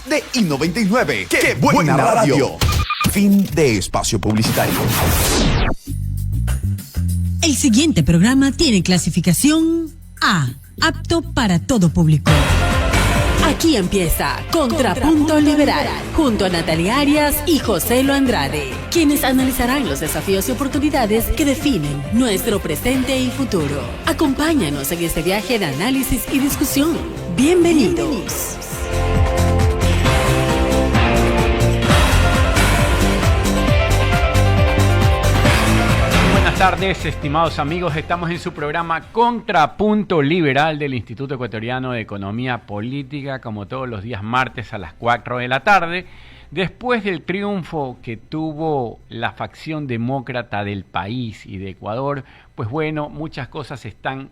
de I99. ¡Qué buena radio! Fin de espacio publicitario. El siguiente programa tiene clasificación A, apto para todo público. Aquí empieza Contrapunto Liberal, junto a Natalia Arias y José Lo Andrade, quienes analizarán los desafíos y oportunidades que definen nuestro presente y futuro. Acompáñanos en este viaje de análisis y discusión. Bienvenidos. Buenas tardes, estimados amigos. Estamos en su programa Contrapunto Liberal del Instituto Ecuatoriano de Economía Política, como todos los días martes a las 4 de la tarde. Después del triunfo que tuvo la facción demócrata del país y de Ecuador, pues bueno, muchas cosas se están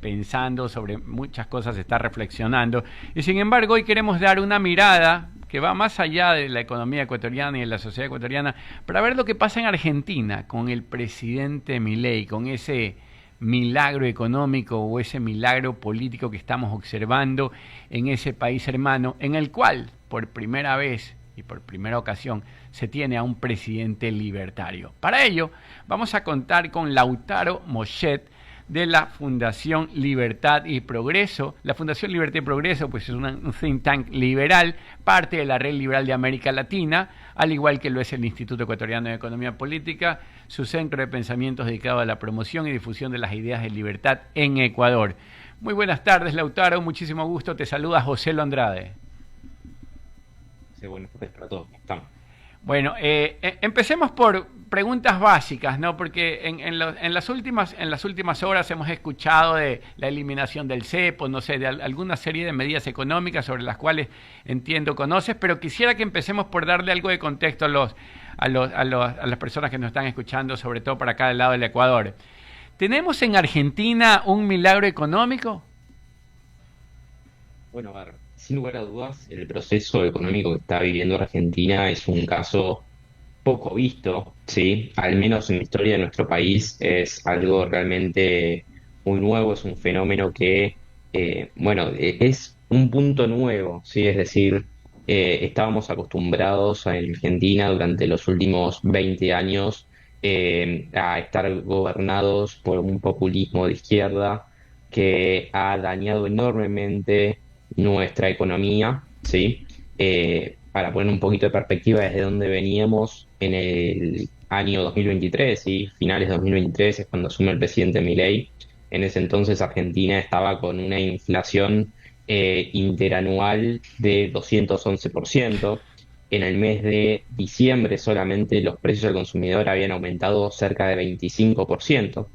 pensando, sobre muchas cosas se está reflexionando. Y sin embargo, hoy queremos dar una mirada que va más allá de la economía ecuatoriana y de la sociedad ecuatoriana, para ver lo que pasa en Argentina con el presidente Milei, con ese milagro económico o ese milagro político que estamos observando en ese país hermano, en el cual, por primera vez y por primera ocasión, se tiene a un presidente libertario. Para ello, vamos a contar con Lautaro Mochet, de la Fundación Libertad y Progreso. La Fundación Libertad y Progreso pues es un think tank liberal, parte de la Red Liberal de América Latina, al igual que lo es el Instituto Ecuatoriano de Economía Política, su centro de pensamientos dedicado a la promoción y difusión de las ideas de libertad en Ecuador. Muy buenas tardes, Lautaro, muchísimo gusto, te saluda José Lo Andrade. Sí, buenas tardes para todos, ¿cómo estamos? Bueno, empecemos por preguntas básicas, ¿no? Porque en las últimas horas hemos escuchado de la eliminación del cepo, no sé, de alguna serie de medidas económicas sobre las cuales entiendo conoces, pero quisiera que empecemos por darle algo de contexto a las personas que nos están escuchando, sobre todo para acá del lado del Ecuador. ¿Tenemos en Argentina un milagro económico? Bueno, a ver, sin lugar a dudas, el proceso económico que está viviendo Argentina es un caso poco visto, ¿sí? Al menos en la historia de nuestro país es algo realmente muy nuevo, es un fenómeno que, es un punto nuevo, ¿sí? Es decir, estábamos acostumbrados en Argentina durante los últimos 20 años a estar gobernados por un populismo de izquierda que ha dañado enormemente nuestra economía, ¿sí? Para poner un poquito de perspectiva desde donde veníamos en el año 2023, ¿sí? Finales de 2023 es cuando asume el presidente Milei. En ese entonces Argentina estaba con una inflación interanual de 211%. En el mes de diciembre solamente los precios al consumidor habían aumentado cerca de 25%.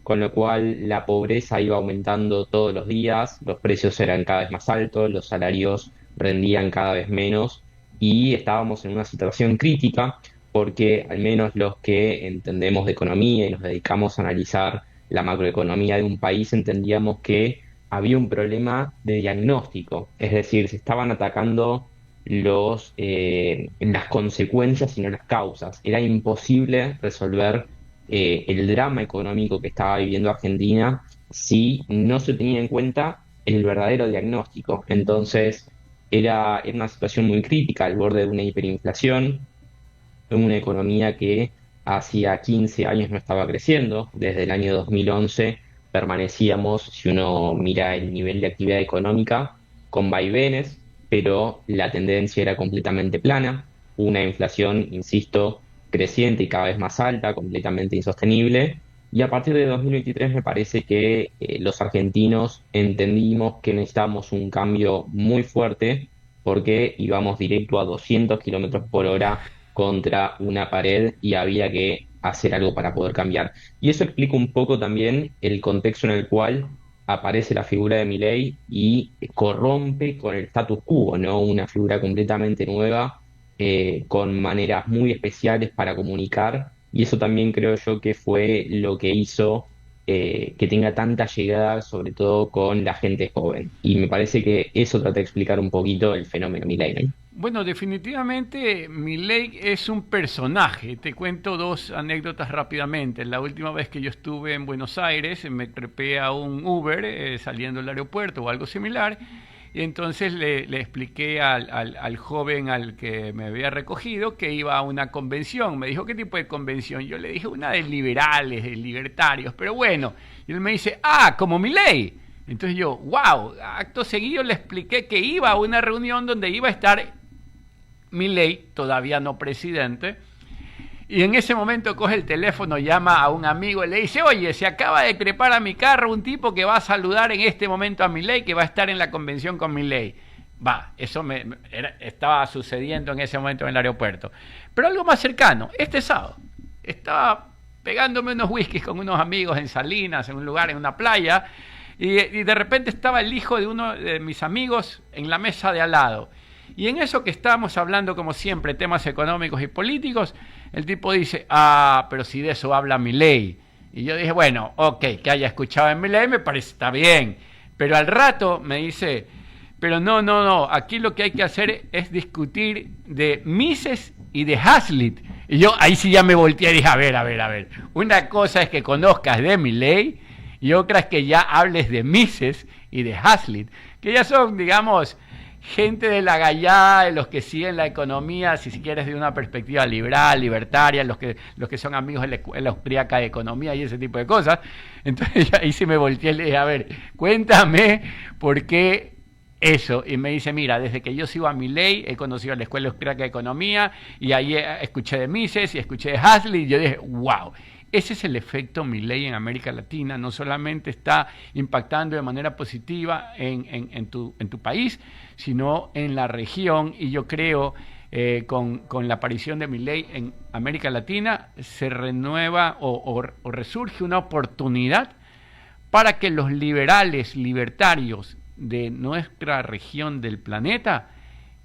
Con lo cual la pobreza iba aumentando todos los días, los precios eran cada vez más altos, los salarios rendían cada vez menos y estábamos en una situación crítica porque al menos los que entendemos de economía y nos dedicamos a analizar la macroeconomía de un país entendíamos que había un problema de diagnóstico, es decir, se estaban atacando las consecuencias y no las causas. Era imposible resolver el drama económico que estaba viviendo Argentina si no se tenía en cuenta el verdadero diagnóstico. Entonces era una situación muy crítica, al borde de una hiperinflación, en una economía que hacía 15 años no estaba creciendo. Desde el año 2011 permanecíamos, si uno mira el nivel de actividad económica, con vaivenes, pero la tendencia era completamente plana. Una inflación, insisto, creciente y cada vez más alta, completamente insostenible. Y a partir de 2023 me parece que los argentinos entendimos que necesitábamos un cambio muy fuerte porque íbamos directo a 200 kilómetros por hora contra una pared y había que hacer algo para poder cambiar. Y eso explica un poco también el contexto en el cual aparece la figura de Milei y corrompe con el status quo, ¿no? Una figura completamente nueva, con maneras muy especiales para comunicar, y eso también creo yo que fue lo que hizo que tenga tanta llegada, sobre todo con la gente joven. Y me parece que eso trata de explicar un poquito el fenómeno Milei, ¿no? Bueno, definitivamente Milei es un personaje. Te cuento dos anécdotas rápidamente. La última vez que yo estuve en Buenos Aires, me trepé a un Uber saliendo del aeropuerto o algo similar, Y entonces le expliqué al joven al que me había recogido que iba a una convención. Me dijo, ¿qué tipo de convención? Yo le dije, una de liberales, de libertarios, pero bueno. Y él me dice, como Milei. Entonces yo, wow, acto seguido le expliqué que iba a una reunión donde iba a estar Milei, todavía no presidente. Y en ese momento coge el teléfono, llama a un amigo y le dice, oye, se acaba de trepar a mi carro un tipo que va a saludar en este momento a Milei, que va a estar en la convención con Milei. Eso estaba sucediendo en ese momento en el aeropuerto. Pero algo más cercano, este sábado, estaba pegándome unos whiskies con unos amigos en Salinas, en un lugar, en una playa, y de repente estaba el hijo de uno de mis amigos en la mesa de al lado. Y en eso que estábamos hablando, como siempre, temas económicos y políticos, el tipo dice, pero si de eso habla Milei. Y yo dije, bueno, ok, que haya escuchado en Milei me parece, está bien. Pero al rato me dice, pero no, aquí lo que hay que hacer es discutir de Mises y de Hazlitt. Y yo ahí sí ya me volteé y dije, a ver. Una cosa es que conozcas de Milei y otra es que ya hables de Mises y de Hazlitt, que ya son, digamos, gente de la gallada, de los que siguen la economía, si quieres, de una perspectiva liberal, libertaria, los que son amigos de la escuela austríaca de economía y ese tipo de cosas. Entonces ahí sí me volteé y le dije, a ver, cuéntame por qué eso. Y me dice, mira, desde que yo sigo a Milei, he conocido la escuela austríaca de economía, y ahí escuché de Mises y escuché de Hazlitt, y yo dije, wow. Ese es el efecto Milei en América Latina. No solamente está impactando de manera positiva en tu país, sino en la región. Y yo creo, con la aparición de Milei en América Latina, se renueva o resurge una oportunidad para que los libertarios de nuestra región del planeta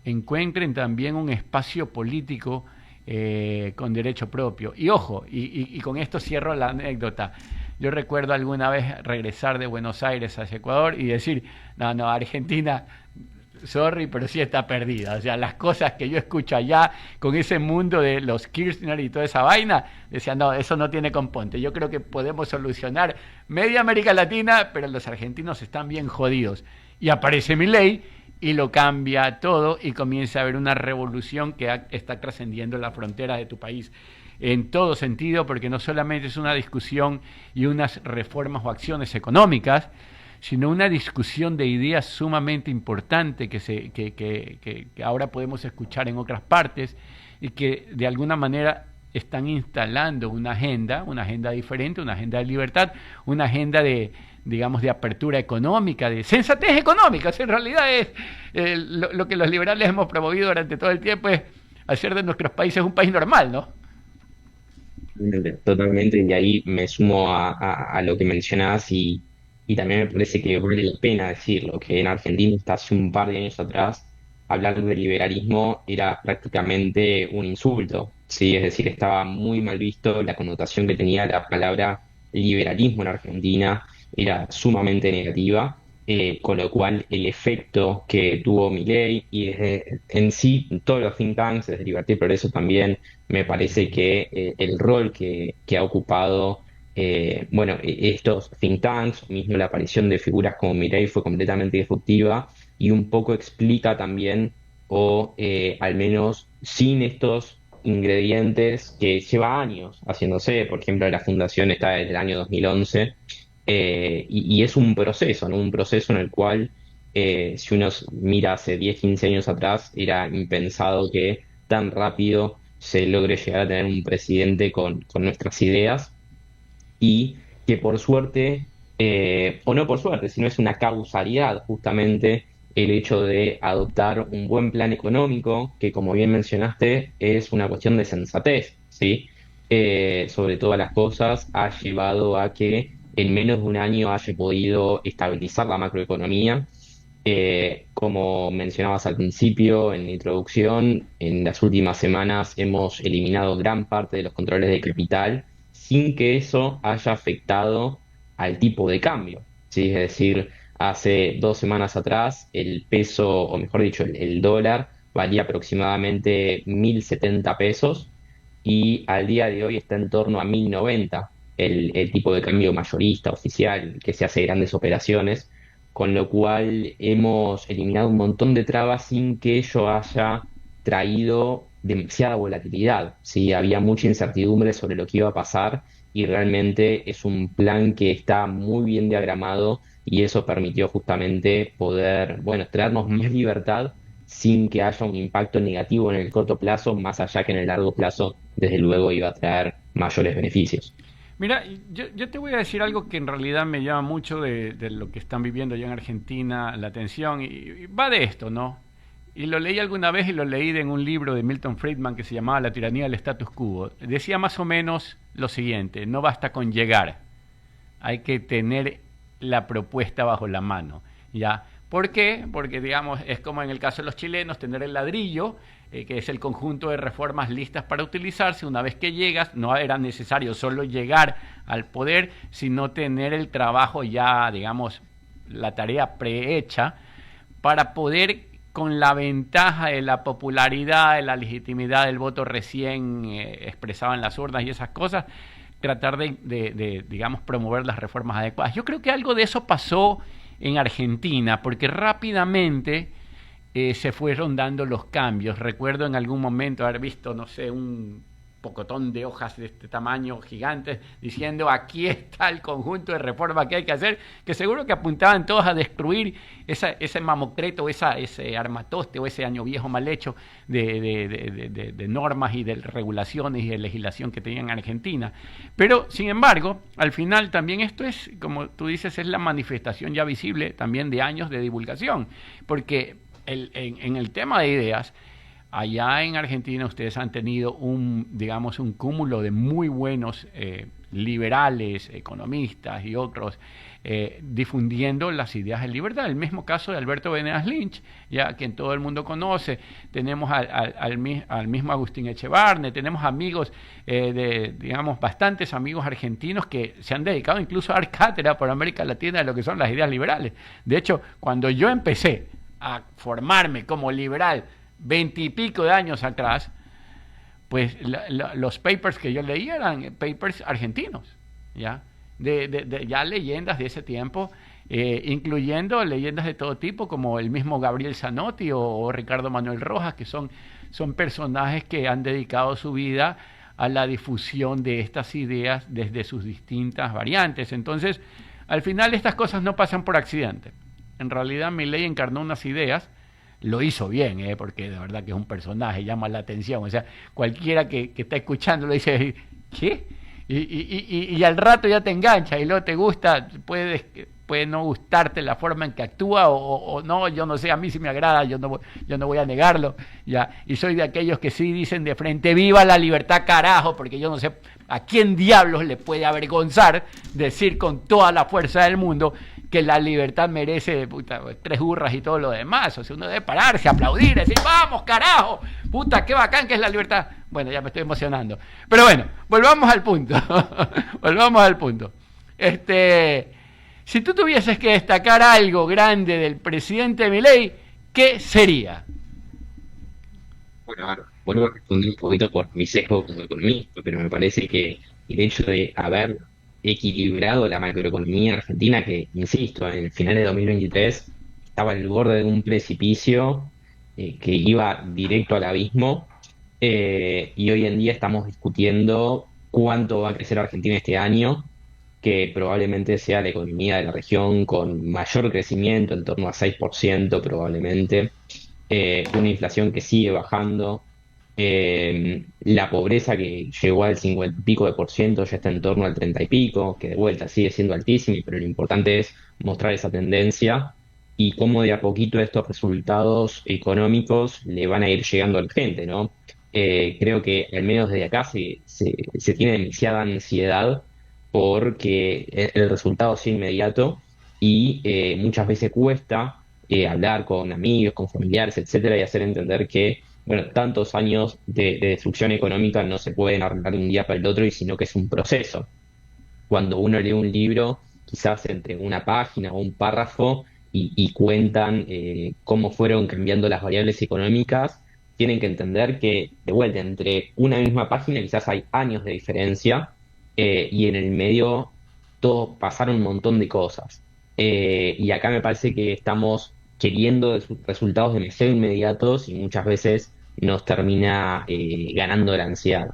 encuentren también un espacio político con derecho propio. Y ojo, y con esto cierro la anécdota. Yo recuerdo alguna vez regresar de Buenos Aires hacia Ecuador y decir, no, Argentina, sorry, pero sí está perdida. O sea, las cosas que yo escucho allá con ese mundo de los Kirchner y toda esa vaina, decía, no, eso no tiene componte. Yo creo que podemos solucionar media América Latina, pero los argentinos están bien jodidos. Y aparece Milei y lo cambia todo y comienza a haber una revolución que está trascendiendo la frontera de tu país en todo sentido, porque no solamente es una discusión y unas reformas o acciones económicas, sino una discusión de ideas sumamente importante que ahora podemos escuchar en otras partes y que de alguna manera están instalando una agenda diferente, una agenda de libertad, una agenda de, digamos, de apertura económica, de sensatez económica. En realidad es lo que los liberales hemos promovido durante todo el tiempo, es hacer de nuestros países un país normal, ¿no? Totalmente, y ahí me sumo a lo que mencionabas y también me parece que vale la pena decirlo, que en Argentina hasta hace un par de años atrás hablar de liberalismo era prácticamente un insulto, ¿sí? Es decir, estaba muy mal visto, la connotación que tenía la palabra liberalismo en Argentina era sumamente negativa, con lo cual el efecto que tuvo Milei y en sí todos los think tanks, desde Libertad y Progreso también, me parece que el rol que ha ocupado estos think tanks, mismo la aparición de figuras como Milei fue completamente disruptiva y un poco explica también, o al menos sin estos ingredientes que lleva años haciéndose. Por ejemplo, la fundación está desde el año 2011, y es un proceso, ¿no? Un proceso en el cual, si uno mira hace 10, 15 años atrás, era impensado que tan rápido se logre llegar a tener un presidente con nuestras ideas, y que por suerte, o no por suerte, sino es una causalidad justamente el hecho de adoptar un buen plan económico, que como bien mencionaste, es una cuestión de sensatez, ¿sí? Sobre todas las cosas, ha llevado a que en menos de un año haya podido estabilizar la macroeconomía. Como mencionabas al principio en la introducción, en las últimas semanas hemos eliminado gran parte de los controles de capital sin que eso haya afectado al tipo de cambio, ¿sí? Es decir, hace 2 semanas atrás el peso, o mejor dicho, el dólar valía aproximadamente 1.070 pesos y al día de hoy está en torno a 1.090 el tipo de cambio mayorista, oficial, que se hace grandes operaciones, con lo cual hemos eliminado un montón de trabas sin que ello haya traído demasiada volatilidad, ¿sí? Había mucha incertidumbre sobre lo que iba a pasar y realmente es un plan que está muy bien diagramado y eso permitió justamente poder, bueno, traernos más libertad sin que haya un impacto negativo en el corto plazo, más allá que en el largo plazo, desde luego iba a traer mayores beneficios. Mira, yo te voy a decir algo que en realidad me llama mucho de lo que están viviendo allá en Argentina, la atención, y va de esto, ¿no? Y lo leí alguna vez y lo leí en un libro de Milton Friedman que se llamaba La tiranía del status quo. Decía más o menos lo siguiente: no basta con llegar, hay que tener la propuesta bajo la mano, ¿ya? ¿Por qué? Porque, digamos, es como en el caso de los chilenos, tener el ladrillo, que es el conjunto de reformas listas para utilizarse. Una vez que llegas, no era necesario solo llegar al poder, sino tener el trabajo ya, digamos, la tarea prehecha para poder, con la ventaja de la popularidad, de la legitimidad del voto recién expresado en las urnas y esas cosas, tratar digamos, promover las reformas adecuadas. Yo creo que algo de eso pasó en Argentina, porque rápidamente se fueron dando los cambios. Recuerdo en algún momento haber visto, no sé, un pocotón de hojas de este tamaño gigantes diciendo: aquí está el conjunto de reformas que hay que hacer, que seguro que apuntaban todos a destruir ese mamotreto, ese armatoste o ese año viejo mal hecho de normas y de regulaciones y de legislación que tenían en Argentina. Pero, sin embargo, al final también esto es, como tú dices, es la manifestación ya visible también de años de divulgación, porque en el tema de ideas, allá en Argentina ustedes han tenido digamos, un cúmulo de muy buenos liberales, economistas y otros difundiendo las ideas de libertad. El mismo caso de Alberto Venegas Lynch, ya quien todo el mundo conoce. Tenemos al mismo Agustín Echevarne, tenemos amigos, digamos, bastantes amigos argentinos que se han dedicado incluso a dar cátedra por América Latina de lo que son las ideas liberales. De hecho, cuando yo empecé a formarme como liberal 20 y pico de años atrás, pues los papers que yo leía eran papers argentinos, ¿ya? Ya leyendas de ese tiempo, incluyendo leyendas de todo tipo, como el mismo Gabriel Zanotti o Ricardo Manuel Rojas, que son personajes que han dedicado su vida a la difusión de estas ideas desde sus distintas variantes. Entonces, al final estas cosas no pasan por accidente. En realidad, Milei encarnó unas ideas. Lo hizo bien, porque de verdad que es un personaje, llama la atención. O sea, cualquiera que está escuchando lo dice: ¿qué? Y al rato ya te engancha y luego te gusta. Puede no gustarte la forma en que actúa o no, yo no sé, a mí sí me agrada, yo no voy a negarlo, ya. Y soy de aquellos que sí dicen de frente: viva la libertad, carajo, porque yo no sé a quién diablos le puede avergonzar decir con toda la fuerza del mundo que la libertad merece, puta, 3 hurras y todo lo demás. O sea, uno debe pararse, aplaudir, decir: vamos, carajo, puta, qué bacán que es la libertad. Bueno, ya me estoy emocionando. Pero bueno, volvamos al punto. Volvamos al punto. Si tú tuvieses que destacar algo grande del presidente Milei, ¿qué sería? Bueno, ahora vuelvo a responder un poquito por mi sesgo como economista, pero me parece que el hecho de haber equilibrado la macroeconomía argentina, que, insisto, en el final de 2023 estaba al borde de un precipicio que iba directo al abismo, y hoy en día estamos discutiendo cuánto va a crecer Argentina este año, que probablemente sea la economía de la región con mayor crecimiento, en torno a 6% probablemente, una inflación que sigue bajando, la pobreza que llegó al 50 y pico de por ciento, ya está en torno al 30 y pico, que de vuelta sigue siendo altísimo, pero lo importante es mostrar esa tendencia y cómo de a poquito estos resultados económicos le van a ir llegando a la gente, ¿no? Creo que al menos desde acá se tiene demasiada ansiedad porque el resultado es inmediato y muchas veces cuesta hablar con amigos, con familiares, etcétera, y hacer entender que, bueno, tantos años de destrucción económica no se pueden arreglar de un día para el otro, y sino que es un proceso. Cuando uno lee un libro, quizás entre una página o un párrafo, y cuentan cómo fueron cambiando las variables económicas, tienen que entender que, de vuelta, entre una misma página quizás hay años de diferencia, y en el medio todo pasaron un montón de cosas. Y acá me parece que estamos queriendo resultados demasiado inmediatos y muchas veces nos termina ganando la ansiedad.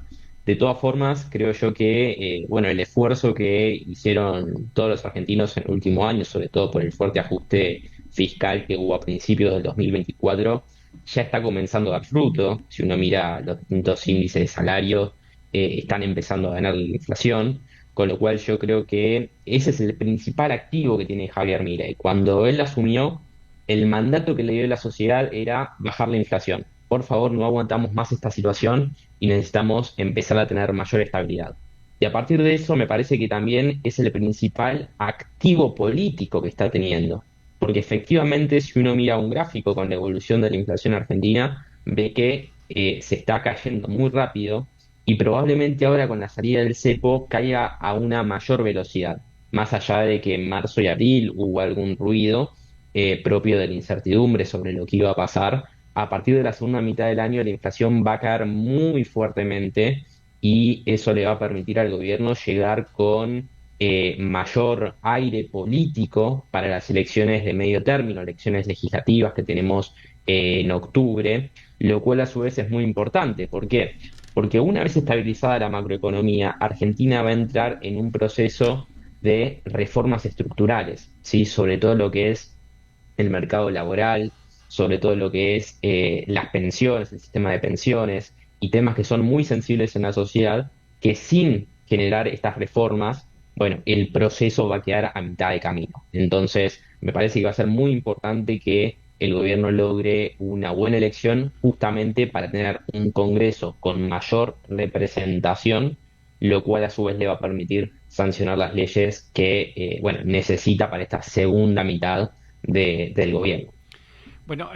De todas formas, creo yo que bueno, el esfuerzo que hicieron todos los argentinos en el último año, sobre todo por el fuerte ajuste fiscal que hubo a principios del 2024, ya está comenzando a dar fruto. Si uno mira los distintos índices de salario, están empezando a ganar la inflación, con lo cual yo creo que ese es el principal activo que tiene Javier Milei. Cuando él asumió, el mandato que le dio la sociedad era bajar la inflación. Por favor, no aguantamos más esta situación y necesitamos empezar a tener mayor estabilidad. Y a partir de eso me parece que también es el principal activo político que está teniendo. Porque efectivamente, si uno mira un gráfico con la evolución de la inflación argentina, ve que se está cayendo muy rápido y probablemente ahora con la salida del cepo caiga a una mayor velocidad, más allá de que en marzo y abril hubo algún ruido propio de la incertidumbre sobre lo que iba a pasar. A partir de la segunda mitad del año la inflación va a caer muy fuertemente y eso le va a permitir al gobierno llegar con mayor aire político para las elecciones de medio término, elecciones legislativas que tenemos en octubre, lo cual a su vez es muy importante. ¿Por qué? Porque una vez estabilizada la macroeconomía, Argentina va a entrar en un proceso de reformas estructurales, ¿sí? Sobre todo lo que es el mercado laboral, sobre todo lo que es las pensiones, el sistema de pensiones y temas que son muy sensibles en la sociedad, que sin generar estas reformas, bueno, el proceso va a quedar a mitad de camino. Entonces, me parece que va a ser muy importante que el gobierno logre una buena elección justamente para tener un Congreso con mayor representación, lo cual a su vez le va a permitir sancionar las leyes que, bueno, necesita para esta segunda mitad del gobierno. Bueno,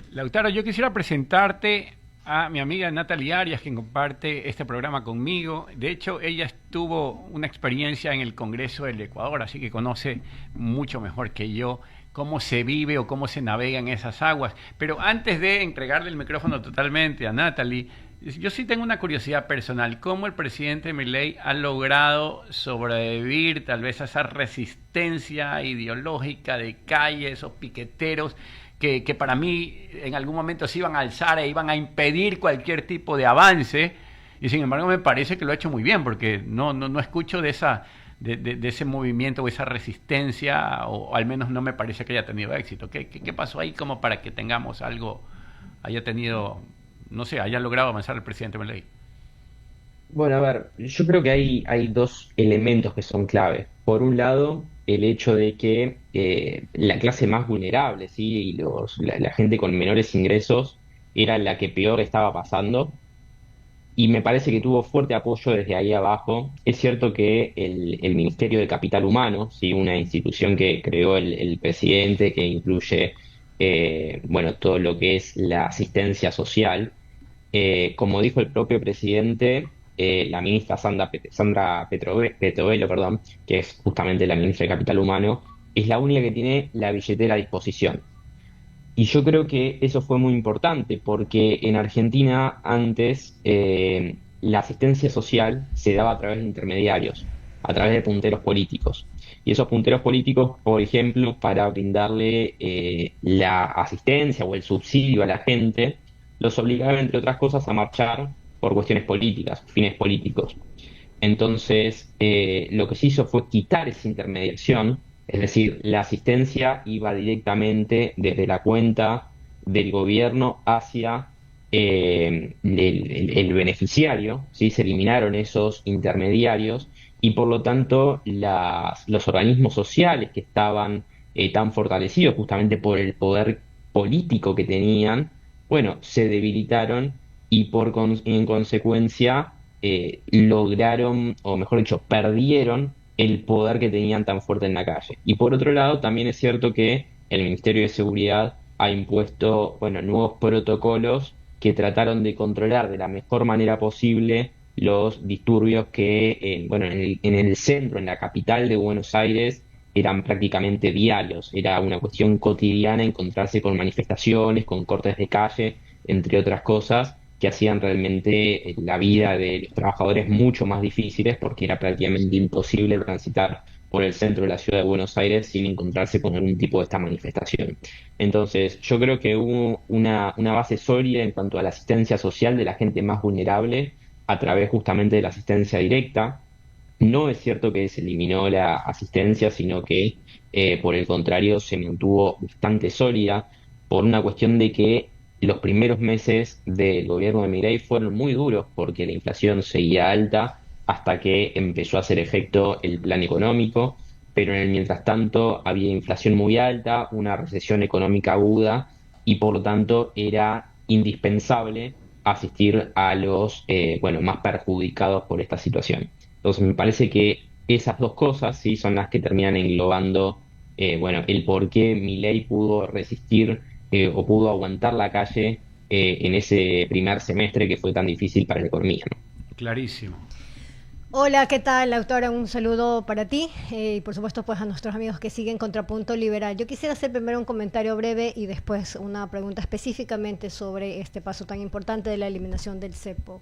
Lautaro, yo quisiera presentarte a mi amiga Natalie Arias, quien comparte este programa conmigo. De hecho, ella tuvo una experiencia en el Congreso del Ecuador, así que conoce mucho mejor que yo cómo se vive o cómo se navega en esas aguas. Pero antes de entregarle el micrófono totalmente a Natalie, yo sí tengo una curiosidad personal. ¿Cómo el presidente Milei ha logrado sobrevivir tal vez a esa resistencia ideológica de calle, esos piqueteros que para mí en algún momento se iban a alzar e iban a impedir cualquier tipo de avance? Y sin embargo me parece que lo ha hecho muy bien, porque no escucho de ese movimiento o esa resistencia, o al menos no me parece que haya tenido éxito. ¿Qué pasó ahí como para que tengamos algo, haya tenido, no sé, haya logrado avanzar el presidente Milei? Bueno, a ver, yo creo que hay dos elementos que son clave. Por un lado, el hecho de que la clase más vulnerable, ¿sí? Y la gente con menores ingresos era la que peor estaba pasando, y me parece que tuvo fuerte apoyo desde ahí abajo. Es cierto que el Ministerio de Capital Humano, ¿sí? Una institución que creó el presidente, que incluye bueno, todo lo que es la asistencia social, como dijo el propio presidente, la ministra Petrovello, perdón, que es justamente la ministra de Capital Humano, es la única que tiene la billetera a disposición. Y yo creo que eso fue muy importante porque en Argentina antes la asistencia social se daba a través de intermediarios, a través de punteros políticos. Y esos punteros políticos, por ejemplo, para brindarle la asistencia o el subsidio a la gente, los obligaban, entre otras cosas, a marchar por cuestiones políticas, fines políticos. Entonces, lo que se hizo fue quitar esa intermediación, es decir, la asistencia iba directamente desde la cuenta del gobierno hacia el beneficiario, ¿sí? Se eliminaron esos intermediarios y por lo tanto los organismos sociales que estaban tan fortalecidos justamente por el poder político que tenían, bueno, se debilitaron y en consecuencia lograron, o mejor dicho, perdieron el poder que tenían tan fuerte en la calle. Y por otro lado, también es cierto que el Ministerio de Seguridad ha impuesto, bueno, nuevos protocolos que trataron de controlar de la mejor manera posible los disturbios que, bueno, en el centro, en la capital de Buenos Aires, eran prácticamente diarios. Era una cuestión cotidiana encontrarse con manifestaciones, con cortes de calle, entre otras cosas. que hacían realmente la vida de los trabajadores mucho más difíciles porque era prácticamente imposible transitar por el centro de la ciudad de Buenos Aires sin encontrarse con algún tipo de esta manifestación. Entonces, yo creo que hubo una base sólida en cuanto a la asistencia social de la gente más vulnerable a través justamente de la asistencia directa. No es cierto que se eliminó la asistencia, sino que por el contrario se mantuvo bastante sólida por una cuestión de que los primeros meses del gobierno de Milei fueron muy duros porque la inflación seguía alta hasta que empezó a hacer efecto el plan económico, pero en el mientras tanto había inflación muy alta, una recesión económica aguda y por lo tanto era indispensable asistir a los más perjudicados por esta situación. Entonces me parece que esas dos cosas sí son las que terminan englobando el por qué Milei pudo resistir o pudo aguantar la calle en ese primer semestre que fue tan difícil para la economía, ¿no? Clarísimo. Hola, ¿qué tal, autora? Un saludo para ti y por supuesto pues a nuestros amigos que siguen Contrapunto Liberal. Yo quisiera hacer primero un comentario breve y después una pregunta específicamente sobre este paso tan importante de la eliminación del cepo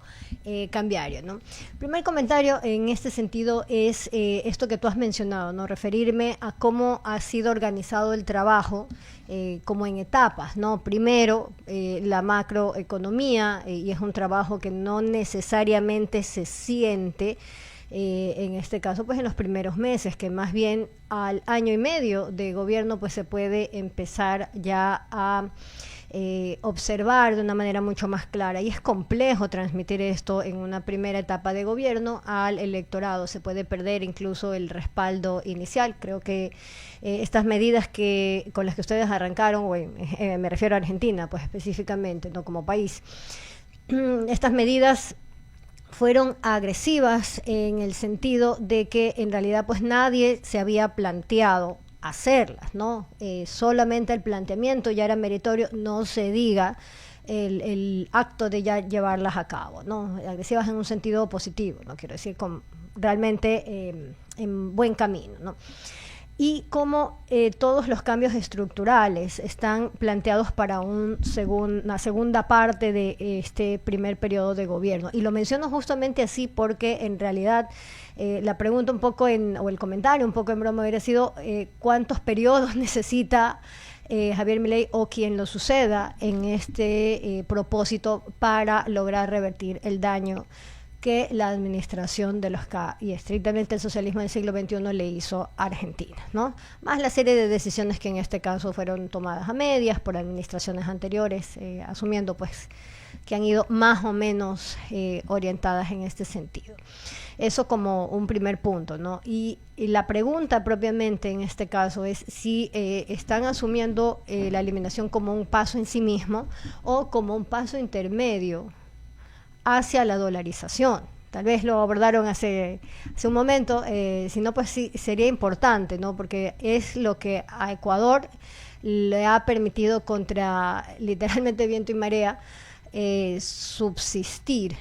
cambiario, ¿no? El primer comentario en este sentido es esto que tú has mencionado, ¿no? Referirme a cómo ha sido organizado el trabajo como en etapas, ¿no? Primero, la macroeconomía, y es un trabajo que no necesariamente se siente, en este caso, pues en los primeros meses, que más bien al año y medio de gobierno, pues se puede empezar ya a observar de una manera mucho más clara, y es complejo transmitir esto en una primera etapa de gobierno al electorado. Se puede perder incluso el respaldo inicial. Creo que estas medidas con las que ustedes arrancaron, me refiero a Argentina pues específicamente, no como país, estas medidas fueron agresivas en el sentido de que en realidad pues nadie se había planteado hacerlas, ¿no? Solamente el planteamiento ya era meritorio, no se diga el acto de ya llevarlas a cabo, ¿no? Agresivas en un sentido positivo, no quiero decir realmente en buen camino, ¿no? Y cómo todos los cambios estructurales están planteados para una segunda parte de este primer periodo de gobierno. Y lo menciono justamente así porque en realidad la pregunta un poco o el comentario un poco en broma hubiera sido ¿cuántos periodos necesita Javier Milei o quien lo suceda en este propósito para lograr revertir el daño que la administración de los K y estrictamente el socialismo del siglo XXI le hizo a Argentina, ¿no? Más la serie de decisiones que en este caso fueron tomadas a medias por administraciones anteriores, asumiendo pues que han ido más o menos orientadas en este sentido. Eso como un primer punto, ¿no? Y la pregunta propiamente en este caso es si están asumiendo la eliminación como un paso en sí mismo o como un paso intermedio hacia la dolarización. Tal vez lo abordaron hace un momento, si no pues sí sería importante, ¿no? Porque es lo que a Ecuador le ha permitido contra literalmente viento y marea subsistir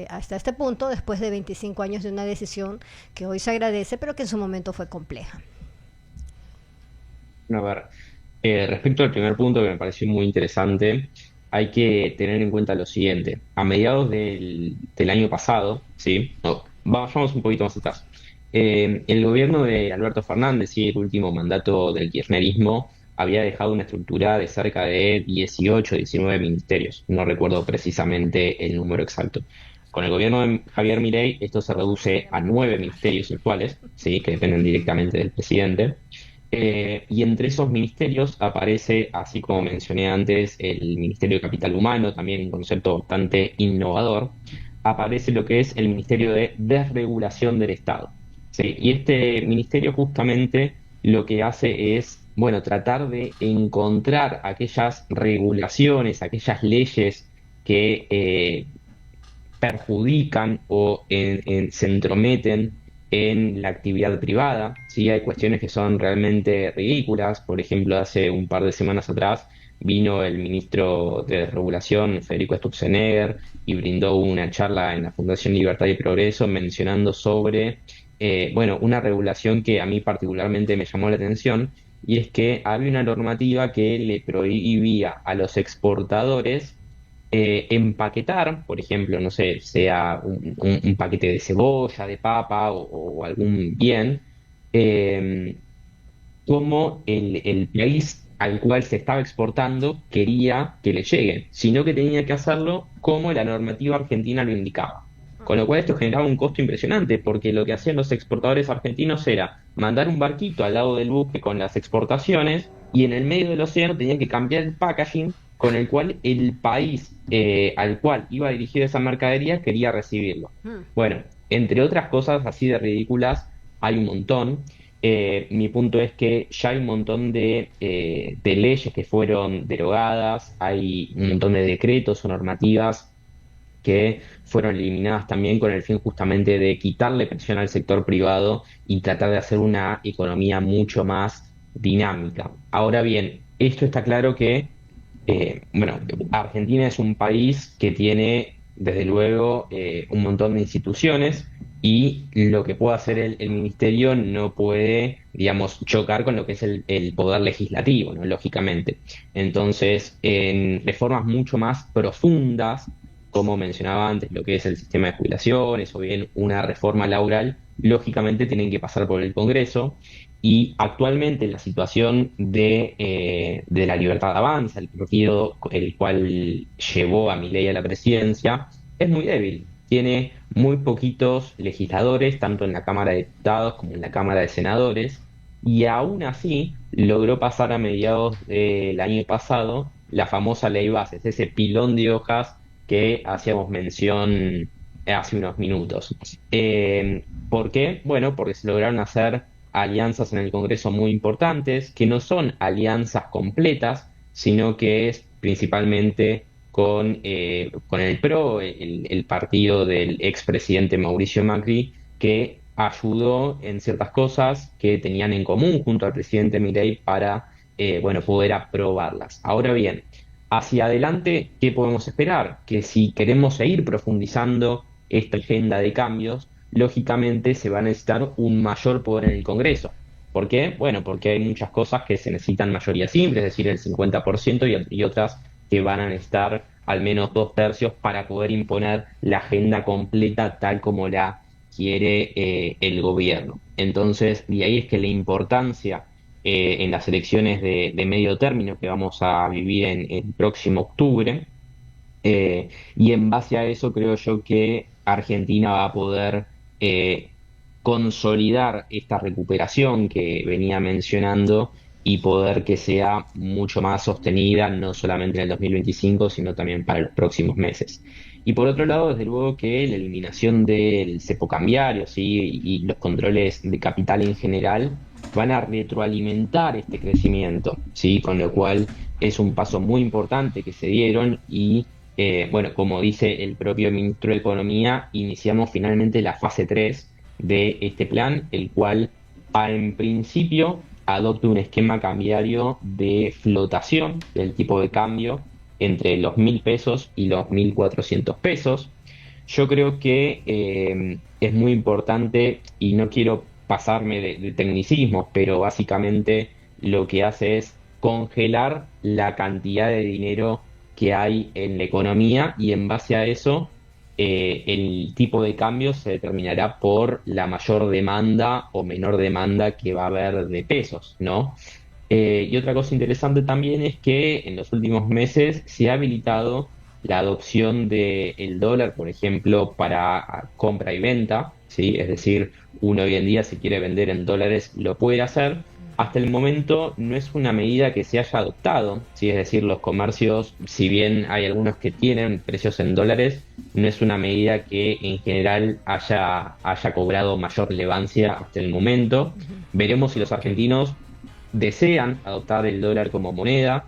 hasta este punto después de 25 años de una decisión que hoy se agradece pero que en su momento fue compleja. A ver, respecto al primer punto que me pareció muy interesante, hay que tener en cuenta lo siguiente. A mediados del año pasado, ¿sí? No, vamos un poquito más atrás. El gobierno de Alberto Fernández y el último mandato del kirchnerismo había dejado una estructura de cerca de 18, 19 ministerios. No recuerdo precisamente el número exacto. Con el gobierno de Javier Milei esto se reduce a 9 ministerios actuales, ¿sí? Que dependen directamente del presidente. Y entre esos ministerios aparece, así como mencioné antes, el Ministerio de Capital Humano, también un concepto bastante innovador. Aparece lo que es el Ministerio de Desregulación del Estado, ¿sí? Y este ministerio justamente lo que hace es, tratar de encontrar aquellas regulaciones, aquellas leyes que perjudican o se entrometen en la actividad privada. Sí, hay cuestiones que son realmente ridículas. Por ejemplo, hace un par de semanas atrás vino el ministro de Regulación, Federico Sturzenegger, y brindó una charla en la Fundación Libertad y Progreso mencionando sobre una regulación que a mí particularmente me llamó la atención, y es que había una normativa que le prohibía a los exportadores empaquetar, por ejemplo, no sé, sea un paquete de cebolla, de papa o algún bien, eh, como el país al cual se estaba exportando quería que le llegue, sino que tenía que hacerlo como la normativa argentina lo indicaba. Con lo cual esto generaba un costo impresionante, porque lo que hacían los exportadores argentinos era mandar un barquito al lado del buque con las exportaciones y en el medio del océano tenían que cambiar el packaging con el cual el país al cual iba dirigida esa mercadería quería recibirlo. Bueno, entre otras cosas así de ridículas, hay un montón. Mi punto es que ya hay un montón de leyes que fueron derogadas, hay un montón de decretos o normativas que fueron eliminadas también con el fin justamente de quitarle presión al sector privado y tratar de hacer una economía mucho más dinámica. Ahora bien, esto está claro que, bueno, Argentina es un país que tiene, desde luego, un montón de instituciones y lo que puede hacer el ministerio no puede, digamos, chocar con lo que es el poder legislativo, ¿no? Lógicamente. Entonces, en reformas mucho más profundas, como mencionaba antes, lo que es el sistema de jubilaciones o bien una reforma laboral, lógicamente tienen que pasar por el Congreso y actualmente la situación de la Libertad Avanza, el partido el cual llevó a Milei a la presidencia, es muy débil. Tiene muy poquitos legisladores, tanto en la Cámara de Diputados como en la Cámara de Senadores, y aún así logró pasar a mediados del año pasado la famosa Ley Bases, ese pilón de hojas que hacíamos mención hace unos minutos. ¿Por qué? Bueno, porque se lograron hacer alianzas en el Congreso muy importantes, que no son alianzas completas, sino que es principalmente con el PRO, el partido del expresidente Mauricio Macri, que ayudó en ciertas cosas que tenían en común junto al presidente Milei para bueno, poder aprobarlas. Ahora bien, hacia adelante, ¿qué podemos esperar? Que si queremos seguir profundizando esta agenda de cambios, lógicamente se va a necesitar un mayor poder en el Congreso. ¿Por qué? Bueno, porque hay muchas cosas que se necesitan mayoría simple, es decir, el 50%, y otras que van a necesitar al menos 2/3 para poder imponer la agenda completa tal como la quiere el gobierno. Entonces, de ahí es que la importancia en las elecciones de medio término que vamos a vivir en el próximo octubre, y en base a eso creo yo que Argentina va a poder consolidar esta recuperación que venía mencionando y poder que sea mucho más sostenida, no solamente en el 2025, sino también para los próximos meses. Y por otro lado, desde luego que la eliminación del cepo cambiario, ¿sí? Y los controles de capital en general van a retroalimentar este crecimiento, ¿sí? Con lo cual es un paso muy importante que se dieron y, bueno, como dice el propio ministro de Economía, iniciamos finalmente la fase 3 de este plan, el cual en principio adopta un esquema cambiario de flotación del tipo de cambio entre los 1.000 pesos y los 1.400 pesos. Yo creo que es muy importante, y no quiero pasarme de tecnicismos, pero básicamente lo que hace es congelar la cantidad de dinero que hay en la economía y en base a eso el tipo de cambio se determinará por la mayor demanda o menor demanda que va a haber de pesos, ¿no? Y otra cosa interesante también es que en los últimos meses se ha habilitado la adopción del dólar, por ejemplo, para compra y venta, ¿sí? Es decir, uno hoy en día si quiere vender en dólares lo puede hacer. Hasta el momento no es una medida que se haya adoptado, ¿sí? Es decir, los comercios, si bien hay algunos que tienen precios en dólares, no es una medida que en general haya cobrado mayor relevancia hasta el momento. Veremos si los argentinos desean adoptar el dólar como moneda,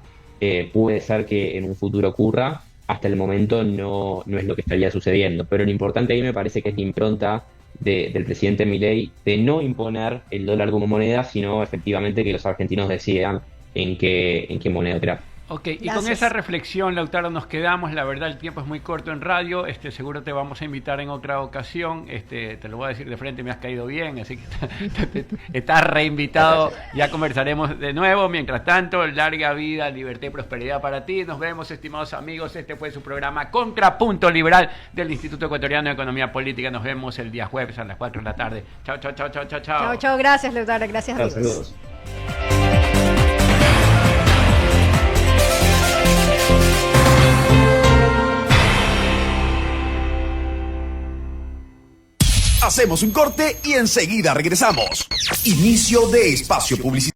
puede ser que en un futuro ocurra. Hasta el momento no es lo que estaría sucediendo, pero lo importante ahí me parece que es la impronta del presidente Milei de no imponer el dólar como moneda, sino efectivamente que los argentinos decidan en qué moneda operar. Ok, y Gracias. con esa reflexión, Lautaro, nos quedamos. La verdad, el tiempo es muy corto en radio. Seguro te vamos a invitar en otra ocasión. Te lo voy a decir de frente, me has caído bien, así que estás reinvitado. Ya conversaremos de nuevo. Mientras tanto, larga vida, libertad y prosperidad para ti. Nos vemos, estimados amigos. Este fue su programa Contrapunto Liberal del Instituto Ecuatoriano de Economía Política. Nos vemos el día jueves a las 4 de la tarde. Chao, chao, chao, chao, chao, chao. Chao, chao, gracias, Lautaro, gracias, amigos. Saludos. Hacemos un corte y enseguida regresamos. Inicio de espacio publicitario.